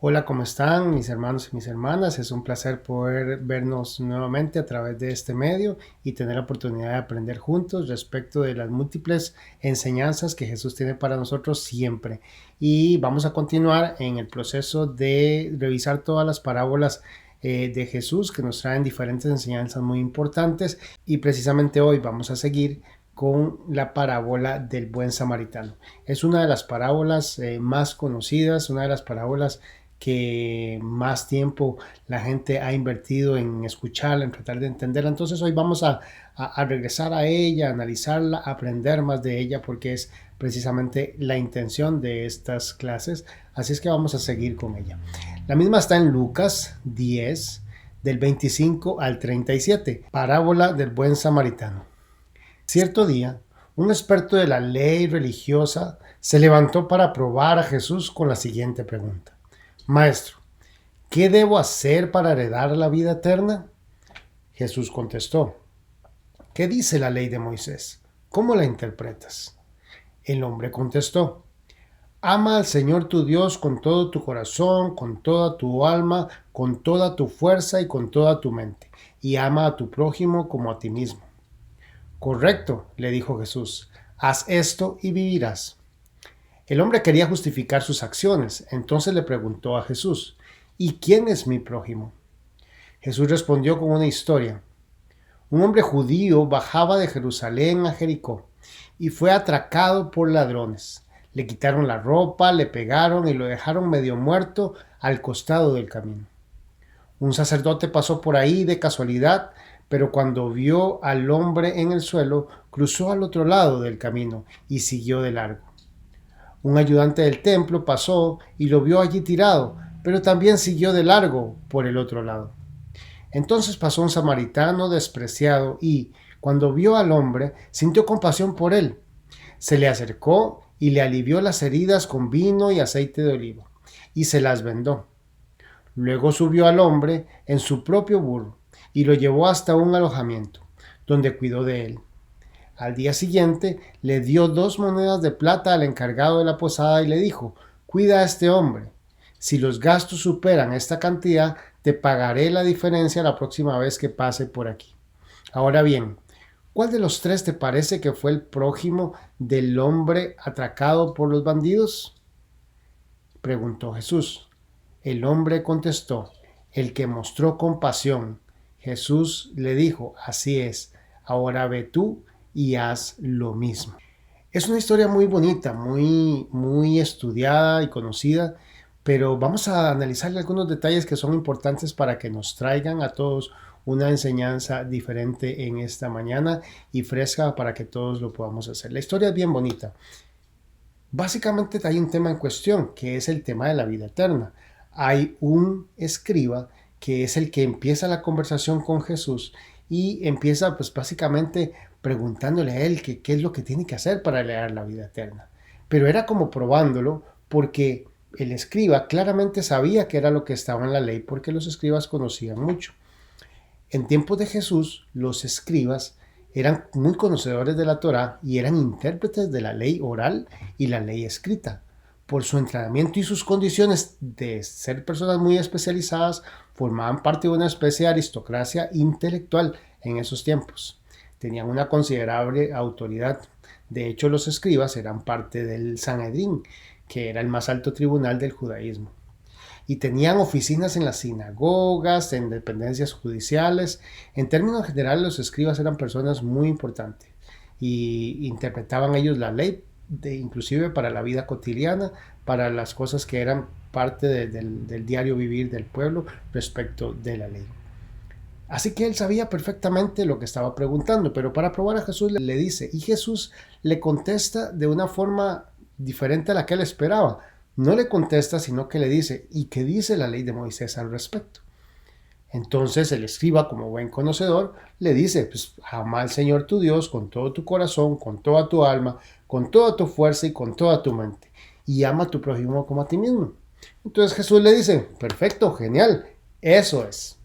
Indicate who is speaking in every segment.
Speaker 1: Hola, ¿cómo están mis hermanos y mis hermanas? Es un placer poder vernos nuevamente a través de este medio y tener la oportunidad de aprender juntos respecto de las múltiples enseñanzas que Jesús tiene para nosotros siempre. Y vamos a continuar en el proceso de revisar todas las parábolas de Jesús que nos traen diferentes enseñanzas muy importantes y precisamente hoy vamos a seguir con la parábola del buen samaritano. Es una de las parábolas más conocidas, una de las parábolas que más tiempo la gente ha invertido en escucharla, en tratar de entenderla. Entonces hoy vamos a regresar a ella, a analizarla, a aprender más de ella, porque es precisamente la intención de estas clases. Así es que vamos a seguir con ella. La misma está en Lucas 10, del 25 al 37, parábola del buen samaritano. Cierto día, un experto de la ley religiosa se levantó para probar a Jesús con la siguiente pregunta. Maestro, ¿qué debo hacer para heredar la vida eterna? Jesús contestó, ¿qué dice la ley de Moisés? ¿Cómo la interpretas? El hombre contestó, ama al Señor tu Dios con todo tu corazón, con toda tu alma, con toda tu fuerza y con toda tu mente, y ama a tu prójimo como a ti mismo. Correcto, le dijo Jesús, haz esto y vivirás. El hombre quería justificar sus acciones, entonces le preguntó a Jesús, ¿y quién es mi prójimo? Jesús respondió con una historia. Un hombre judío bajaba de Jerusalén a Jericó y fue atracado por ladrones. Le quitaron la ropa, le pegaron y lo dejaron medio muerto al costado del camino. Un sacerdote pasó por ahí de casualidad, pero cuando vio al hombre en el suelo, cruzó al otro lado del camino y siguió de largo. Un ayudante del templo pasó y lo vio allí tirado, pero también siguió de largo por el otro lado. Entonces pasó un samaritano despreciado y, cuando vio al hombre, sintió compasión por él. Se le acercó y le alivió las heridas con vino y aceite de oliva, y se las vendó. Luego subió al hombre en su propio burro y lo llevó hasta un alojamiento, donde cuidó de él. Al día siguiente le dio 2 monedas de plata al encargado de la posada y le dijo, cuida a este hombre. Si los gastos superan esta cantidad, te pagaré la diferencia la próxima vez que pase por aquí. Ahora bien, ¿cuál de los tres te parece que fue el prójimo del hombre atracado por los bandidos? Preguntó Jesús. El hombre contestó, el que mostró compasión. Jesús le dijo, así es, ahora ve tú y haz lo mismo. Es una historia muy bonita, muy estudiada y conocida, pero vamos a analizar algunos detalles que son importantes para que nos traigan a todos una enseñanza diferente en esta mañana y fresca para que todos lo podamos hacer. La historia es bien bonita. Básicamente hay un tema en cuestión, que es el tema de la vida eterna. Hay un escriba que es el que empieza la conversación con Jesús y empieza pues básicamente preguntándole a él qué es lo que tiene que hacer para heredar la vida eterna. Pero era como probándolo porque el escriba claramente sabía que era lo que estaba en la ley porque los escribas conocían mucho. En tiempos de Jesús, los escribas eran muy conocedores de la Torá y eran intérpretes de la ley oral y la ley escrita. Por su entrenamiento y sus condiciones de ser personas muy especializadas, formaban parte de una especie de aristocracia intelectual en esos tiempos. Tenían una considerable autoridad. De hecho, los escribas eran parte del Sanedrín, que era el más alto tribunal del judaísmo, y tenían oficinas en las sinagogas, en dependencias judiciales. En términos generales, los escribas eran personas muy importantes y interpretaban ellos la ley, inclusive para la vida cotidiana, para las cosas que eran parte del diario vivir del pueblo respecto de la ley. Así que él sabía perfectamente lo que estaba preguntando, pero para probar a Jesús le dice, y Jesús le contesta de una forma diferente a la que él esperaba. No le contesta, sino que le dice, ¿y qué dice la ley de Moisés al respecto? Entonces el escriba, como buen conocedor, le dice, pues ama al Señor tu Dios con todo tu corazón, con toda tu alma, con toda tu fuerza y con toda tu mente. Y ama a tu prójimo como a ti mismo. Entonces Jesús le dice, perfecto, genial, eso es.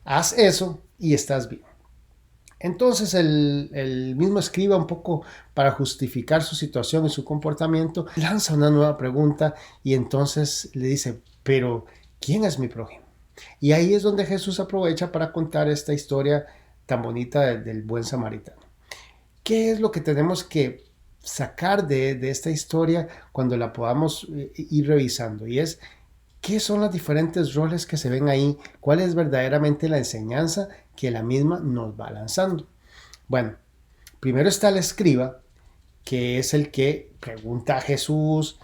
Speaker 1: Haz eso y estás bien. Entonces el mismo escriba, un poco para justificar su situación y su comportamiento, lanza una nueva pregunta y entonces le dice, pero ¿quién es mi prójimo? Y ahí es donde Jesús aprovecha para contar esta historia tan bonita del buen samaritano. ¿Qué es lo que tenemos que sacar de esta historia cuando la podamos ir revisando? Y es, ¿qué son los diferentes roles que se ven ahí? ¿Cuál es verdaderamente la enseñanza que la misma nos va lanzando? Bueno, primero está el escriba, que es el que pregunta a Jesús,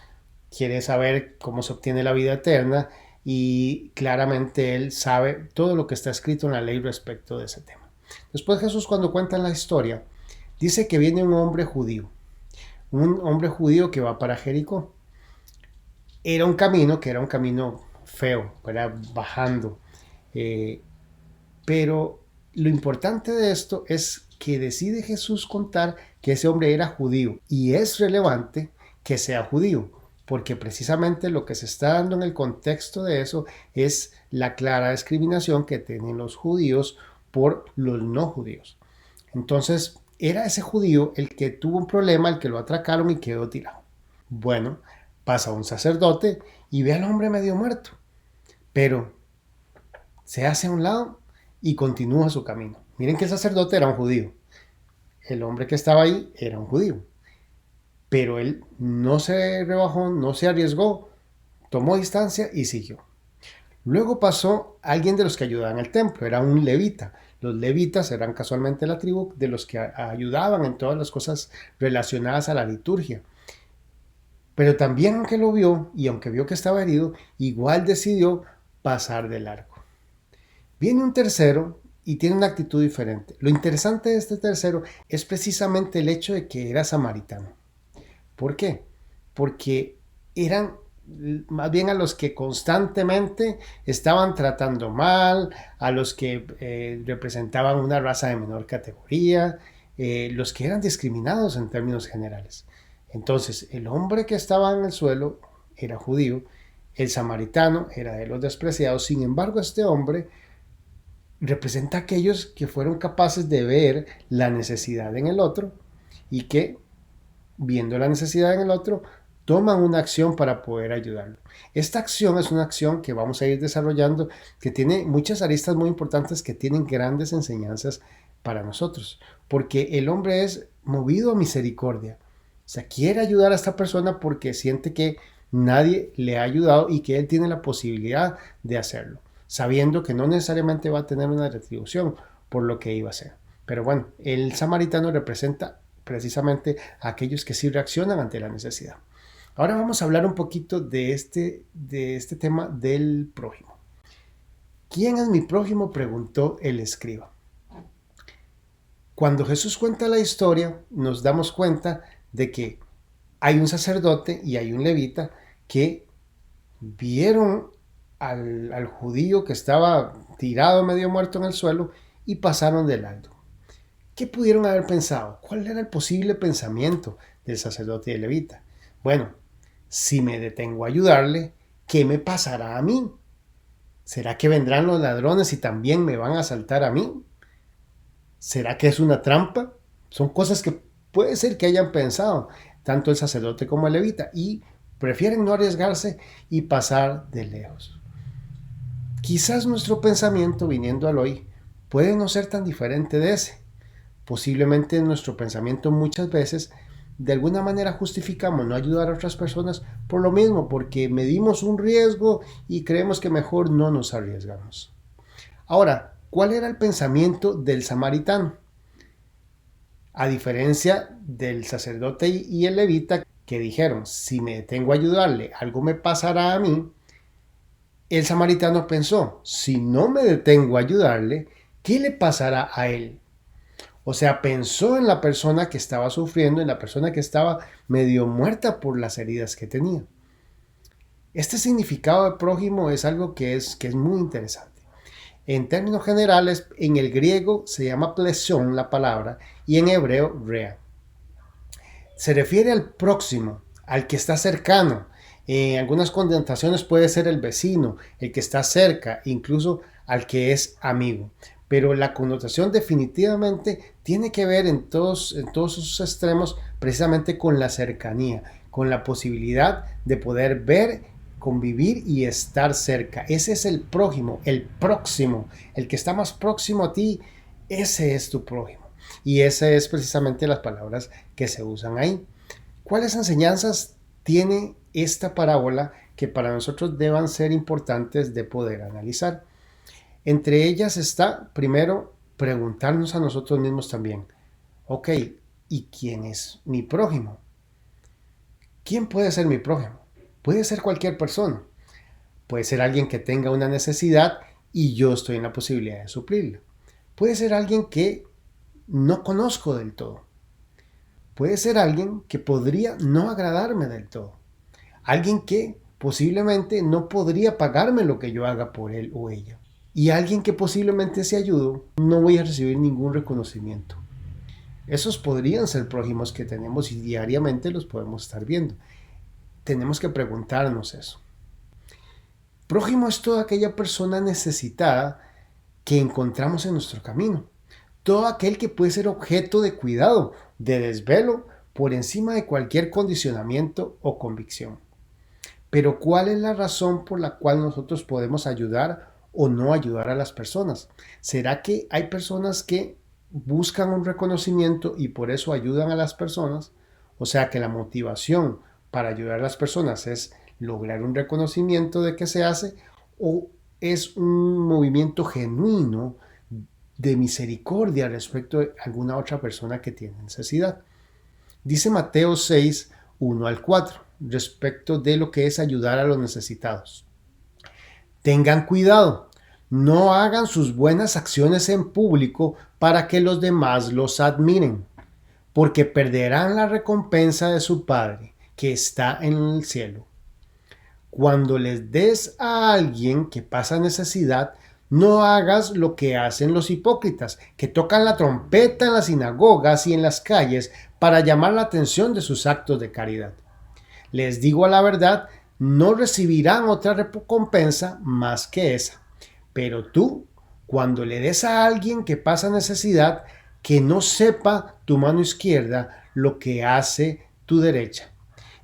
Speaker 1: quiere saber cómo se obtiene la vida eterna y claramente él sabe todo lo que está escrito en la ley respecto de ese tema. Después Jesús, cuando cuenta la historia, dice que viene un hombre judío que va para Jericó. Era un camino feo, era bajando. Pero lo importante de esto es que decide Jesús contar que ese hombre era judío. Y es relevante que sea judío, porque precisamente lo que se está dando en el contexto de eso es la clara discriminación que tienen los judíos por los no judíos. Entonces, era ese judío el que tuvo un problema, el que lo atracaron y quedó tirado. Bueno, pasa un sacerdote y ve al hombre medio muerto, pero se hace a un lado y continúa su camino. Miren que el sacerdote era un judío. El hombre que estaba ahí era un judío. Pero él no se rebajó, no se arriesgó, tomó distancia y siguió. Luego pasó alguien de los que ayudaban al templo, era un levita. Los levitas eran casualmente la tribu de los que ayudaban en todas las cosas relacionadas a la liturgia. Pero también aunque lo vio y aunque vio que estaba herido, igual decidió pasar de largo. Viene un tercero y tiene una actitud diferente. Lo interesante de este tercero es precisamente el hecho de que era samaritano. ¿Por qué? Porque eran más bien a los que constantemente estaban tratando mal, a los que representaban una raza de menor categoría, los que eran discriminados en términos generales. Entonces, el hombre que estaba en el suelo era judío, el samaritano era de los despreciados. Sin embargo, este hombre representa a aquellos que fueron capaces de ver la necesidad en el otro y que, viendo la necesidad en el otro, toman una acción para poder ayudarlo. Esta acción es una acción que vamos a ir desarrollando, que tiene muchas aristas muy importantes, que tienen grandes enseñanzas para nosotros, porque el hombre es movido a misericordia. O sea, quiere ayudar a esta persona porque siente que nadie le ha ayudado y que él tiene la posibilidad de hacerlo, sabiendo que no necesariamente va a tener una retribución por lo que iba a hacer. Pero bueno, el samaritano representa precisamente a aquellos que sí reaccionan ante la necesidad. Ahora vamos a hablar un poquito de este tema del prójimo. ¿Quién es mi prójimo?, preguntó el escriba. Cuando Jesús cuenta la historia, nos damos cuenta de que hay un sacerdote y hay un levita que vieron al judío que estaba tirado medio muerto en el suelo y pasaron de largo. ¿Qué pudieron haber pensado? ¿Cuál era el posible pensamiento del sacerdote y el levita? Bueno, si me detengo a ayudarle, ¿qué me pasará a mí? ¿Será que vendrán los ladrones y también me van a asaltar a mí? ¿Será que es una trampa? Son cosas que puede ser que hayan pensado tanto el sacerdote como el levita y prefieren no arriesgarse y pasar de lejos. Quizás nuestro pensamiento, viniendo al hoy, puede no ser tan diferente de ese. Posiblemente nuestro pensamiento muchas veces de alguna manera justificamos no ayudar a otras personas por lo mismo, porque medimos un riesgo y creemos que mejor no nos arriesgamos. Ahora, ¿cuál era el pensamiento del samaritano? A diferencia del sacerdote y el levita que dijeron, si me detengo a ayudarle, algo me pasará a mí, el samaritano pensó, si no me detengo a ayudarle, ¿qué le pasará a él? O sea, pensó en la persona que estaba sufriendo, en la persona que estaba medio muerta por las heridas que tenía. Este significado de prójimo es algo que es muy interesante. En términos generales, en el griego se llama plesión la palabra y en hebreo rea. Se refiere al próximo, al que está cercano. En algunas connotaciones puede ser el vecino, el que está cerca, incluso al que es amigo. Pero la connotación definitivamente tiene que ver en todos sus extremos precisamente con la cercanía, con la posibilidad de poder ver convivir y estar cerca. Ese es el prójimo, el próximo, el que está más próximo a ti. Ese es tu prójimo. Y esas es precisamente las palabras que se usan ahí. ¿Cuáles enseñanzas tiene esta parábola que para nosotros deban ser importantes de poder analizar? Entre ellas está, primero, preguntarnos a nosotros mismos también, ok, ¿y quién es mi prójimo? ¿Quién puede ser mi prójimo? Puede ser cualquier persona. Puede ser alguien que tenga una necesidad y yo estoy en la posibilidad de suplirla. Puede ser alguien que no conozco del todo. Puede ser alguien que podría no agradarme del todo. Alguien que posiblemente no podría pagarme lo que yo haga por él o ella. Y alguien que posiblemente si ayudo no voy a recibir ningún reconocimiento. Esos podrían ser prójimos que tenemos y diariamente los podemos estar viendo. Tenemos que preguntarnos eso. Prójimo es toda aquella persona necesitada que encontramos en nuestro camino. Todo aquel que puede ser objeto de cuidado, de desvelo, por encima de cualquier condicionamiento o convicción. Pero ¿cuál es la razón por la cual nosotros podemos ayudar o no ayudar a las personas? ¿Será que hay personas que buscan un reconocimiento y por eso ayudan a las personas? O sea que la motivación para ayudar a las personas es lograr un reconocimiento de que se hace, o es un movimiento genuino de misericordia respecto de alguna otra persona que tiene necesidad. Dice Mateo 6, 1 al 4, respecto de lo que es ayudar a los necesitados. Tengan cuidado, no hagan sus buenas acciones en público para que los demás los admiren, porque perderán la recompensa de su Padre que está en el cielo. Cuando les des a alguien que pasa necesidad, no hagas lo que hacen los hipócritas, que tocan la trompeta en las sinagogas y en las calles para llamar la atención de sus actos de caridad. Les digo la verdad, no recibirán otra recompensa más que esa. Pero tú, cuando le des a alguien que pasa necesidad, que no sepa tu mano izquierda lo que hace tu derecha.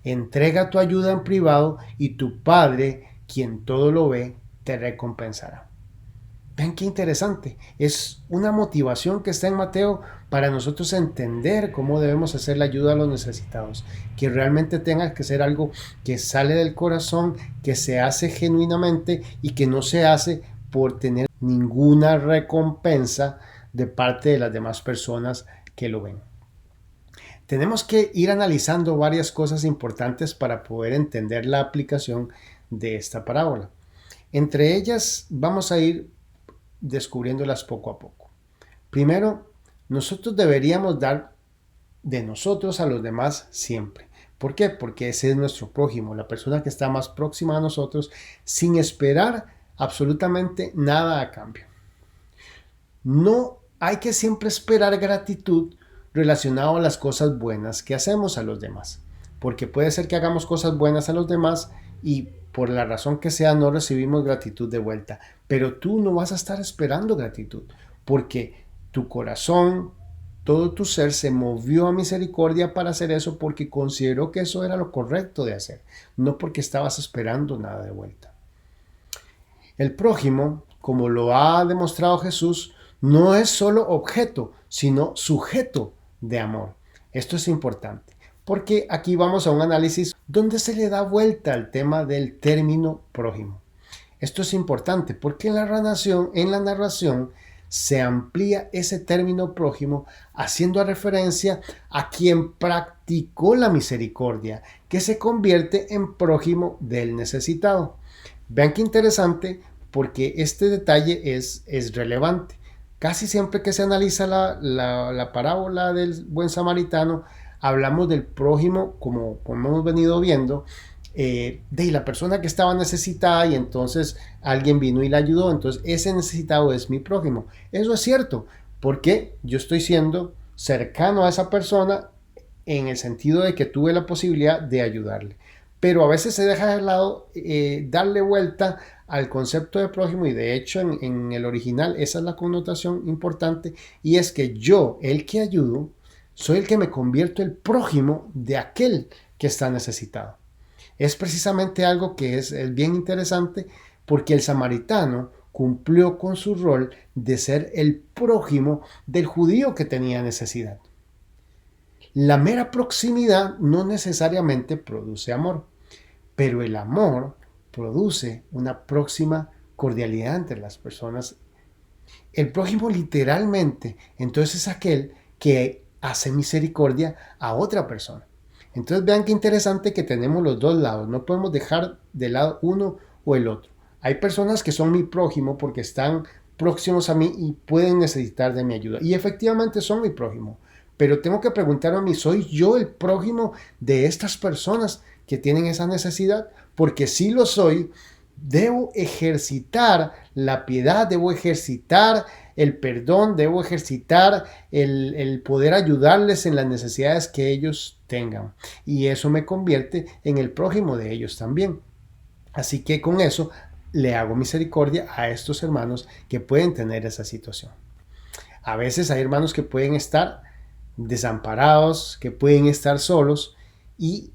Speaker 1: Entrega tu ayuda en privado y tu Padre, quien todo lo ve, te recompensará. Ven qué interesante. Es una motivación que está en Mateo para nosotros entender cómo debemos hacer la ayuda a los necesitados. Que realmente tenga que ser algo que sale del corazón, que se hace genuinamente y que no se hace por tener ninguna recompensa de parte de las demás personas que lo ven. Tenemos que ir analizando varias cosas importantes para poder entender la aplicación de esta parábola. Entre ellas vamos a ir descubriéndolas poco a poco. Primero, nosotros deberíamos dar de nosotros a los demás siempre. ¿Por qué? Porque ese es nuestro prójimo, la persona que está más próxima a nosotros, sin esperar absolutamente nada a cambio. No hay que siempre esperar gratitud relacionado a las cosas buenas que hacemos a los demás, porque puede ser que hagamos cosas buenas a los demás y por la razón que sea no recibimos gratitud de vuelta, pero tú no vas a estar esperando gratitud, porque tu corazón, todo tu ser se movió a misericordia para hacer eso porque consideró que eso era lo correcto de hacer, no porque estabas esperando nada de vuelta. El prójimo, como lo ha demostrado Jesús, no es solo objeto, sino sujeto de amor. Esto es importante, porque aquí vamos a un análisis donde se le da vuelta al tema del término prójimo. Esto es importante porque en la narración se amplía ese término prójimo haciendo referencia a quien practicó la misericordia, que se convierte en prójimo del necesitado. Vean qué interesante, porque este detalle es relevante. Casi siempre que se analiza la parábola del buen samaritano, hablamos del prójimo, como hemos venido viendo, de la persona que estaba necesitada y entonces alguien vino y la ayudó, entonces ese necesitado es mi prójimo. Eso es cierto, porque yo estoy siendo cercano a esa persona en el sentido de que tuve la posibilidad de ayudarle. Pero a veces se deja de lado darle vuelta al concepto de prójimo, y de hecho en el original esa es la connotación importante, y es que yo, el que ayudo, soy el que me convierto el prójimo de aquel que está necesitado. Es precisamente algo que es bien interesante porque el samaritano cumplió con su rol de ser el prójimo del judío que tenía necesidad. La mera proximidad no necesariamente produce amor, pero el amor produce una próxima cordialidad entre las personas. El prójimo literalmente, entonces es aquel que hace misericordia a otra persona. Entonces vean qué interesante que tenemos los dos lados. No podemos dejar de lado uno o el otro. Hay personas que son mi prójimo porque están próximos a mí y pueden necesitar de mi ayuda. Y efectivamente son mi prójimo. Pero tengo que preguntarme a mí, ¿soy yo el prójimo de estas personas que tienen esa necesidad? Porque si lo soy, debo ejercitar la piedad, debo ejercitar el perdón, debo ejercitar el poder ayudarles en las necesidades que ellos tengan. Y eso me convierte en el prójimo de ellos también. Así que con eso le hago misericordia a estos hermanos que pueden tener esa situación. A veces hay hermanos que pueden estar desamparados, que pueden estar solos. ¿Y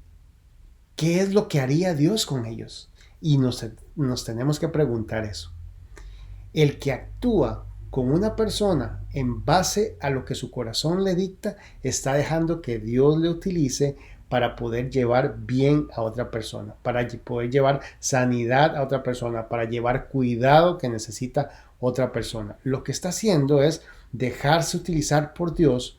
Speaker 1: qué es lo que haría Dios con ellos? Y nos tenemos que preguntar eso. El que actúa con una persona en base a lo que su corazón le dicta, está dejando que Dios le utilice para poder llevar bien a otra persona, para poder llevar sanidad a otra persona, para llevar cuidado que necesita otra persona. Lo que está haciendo es dejarse utilizar por Dios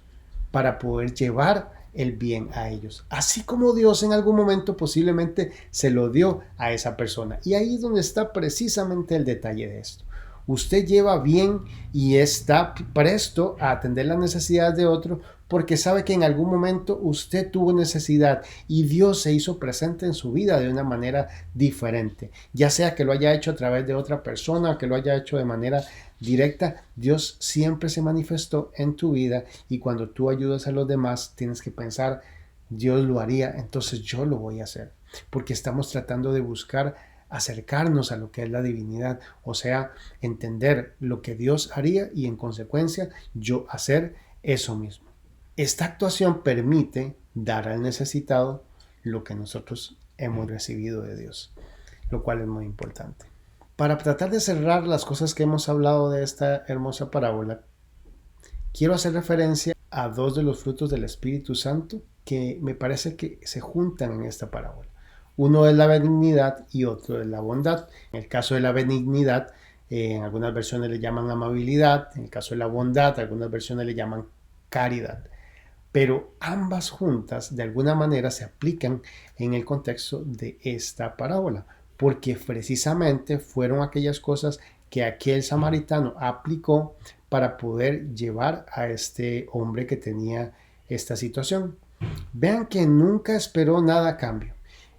Speaker 1: para poder llevar el bien a ellos. Así como Dios en algún momento posiblemente se lo dio a esa persona. Y ahí es donde está precisamente el detalle de esto. Usted lleva bien y está presto a atender las necesidades de otro porque sabe que en algún momento usted tuvo necesidad y Dios se hizo presente en su vida de una manera diferente. Ya sea que lo haya hecho a través de otra persona o que lo haya hecho de manera directa, Dios siempre se manifestó en tu vida y cuando tú ayudas a los demás tienes que pensar, Dios lo haría, entonces yo lo voy a hacer. Porque estamos tratando de buscar acercarnos a lo que es la divinidad, o sea, entender lo que Dios haría y en consecuencia yo hacer eso mismo. Esta actuación permite dar al necesitado lo que nosotros hemos recibido de Dios, lo cual es muy importante. Para tratar de cerrar las cosas que hemos hablado de esta hermosa parábola, quiero hacer referencia a dos de los frutos del Espíritu Santo que me parece que se juntan en esta parábola. Uno es la benignidad y otro es la bondad. En el caso de la benignidad, en algunas versiones le llaman amabilidad, en el caso de la bondad, algunas versiones le llaman caridad. Pero ambas juntas de alguna manera se aplican en el contexto de esta parábola, porque precisamente fueron aquellas cosas que aquel samaritano aplicó para poder llevar a este hombre que tenía esta situación. Vean que nunca esperó nada a cambio.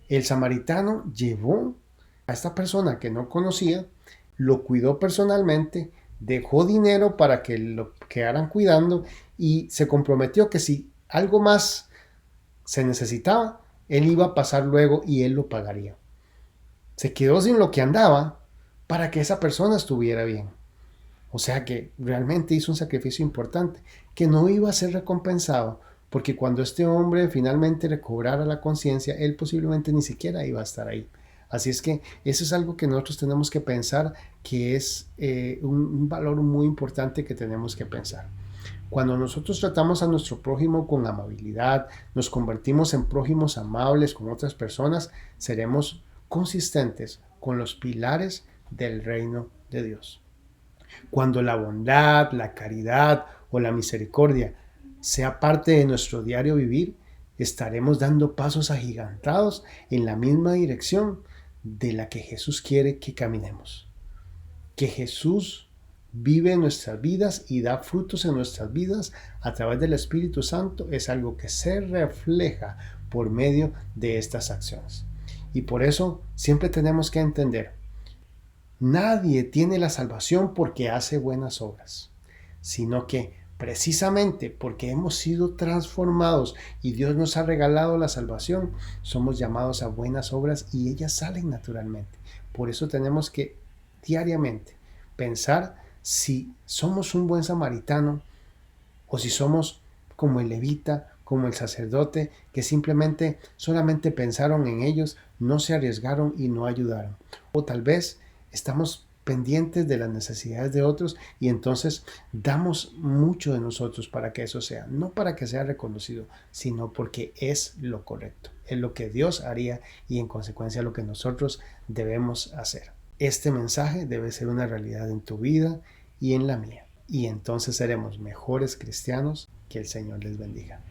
Speaker 1: El samaritano llevó a esta persona que no conocía, lo cuidó personalmente, dejó dinero para que lo quedaran cuidando y se comprometió que si algo más se necesitaba, él iba a pasar luego y él lo pagaría. Se quedó sin lo que andaba para que esa persona estuviera bien. O sea que realmente hizo un sacrificio importante que no iba a ser recompensado porque cuando este hombre finalmente recobrara la conciencia, él posiblemente ni siquiera iba a estar ahí. Así es que eso es algo que nosotros tenemos que pensar, que es un valor muy importante que tenemos que pensar. Cuando nosotros tratamos a nuestro prójimo con amabilidad, nos convertimos en prójimos amables con otras personas, seremos consistentes con los pilares del reino de Dios. Cuando la bondad, la caridad o la misericordia sea parte de nuestro diario vivir, estaremos dando pasos agigantados en la misma dirección de la que Jesús quiere que caminemos. Que Jesús vive en nuestras vidas y da frutos en nuestras vidas a través del Espíritu Santo es algo que se refleja por medio de estas acciones. Y por eso siempre tenemos que entender, nadie tiene la salvación porque hace buenas obras, sino que precisamente porque hemos sido transformados y Dios nos ha regalado la salvación, somos llamados a buenas obras y ellas salen naturalmente. Por eso tenemos que diariamente pensar si somos un buen samaritano o si somos como el levita, como el sacerdote, que simplemente solamente pensaron en ellos, no se arriesgaron y no ayudaron. O tal vez estamos pendientes de las necesidades de otros y entonces damos mucho de nosotros para que eso sea, no para que sea reconocido, sino porque es lo correcto, es lo que Dios haría y en consecuencia lo que nosotros debemos hacer. Este mensaje debe ser una realidad en tu vida y en la mía, y entonces seremos mejores cristianos. Que el Señor les bendiga.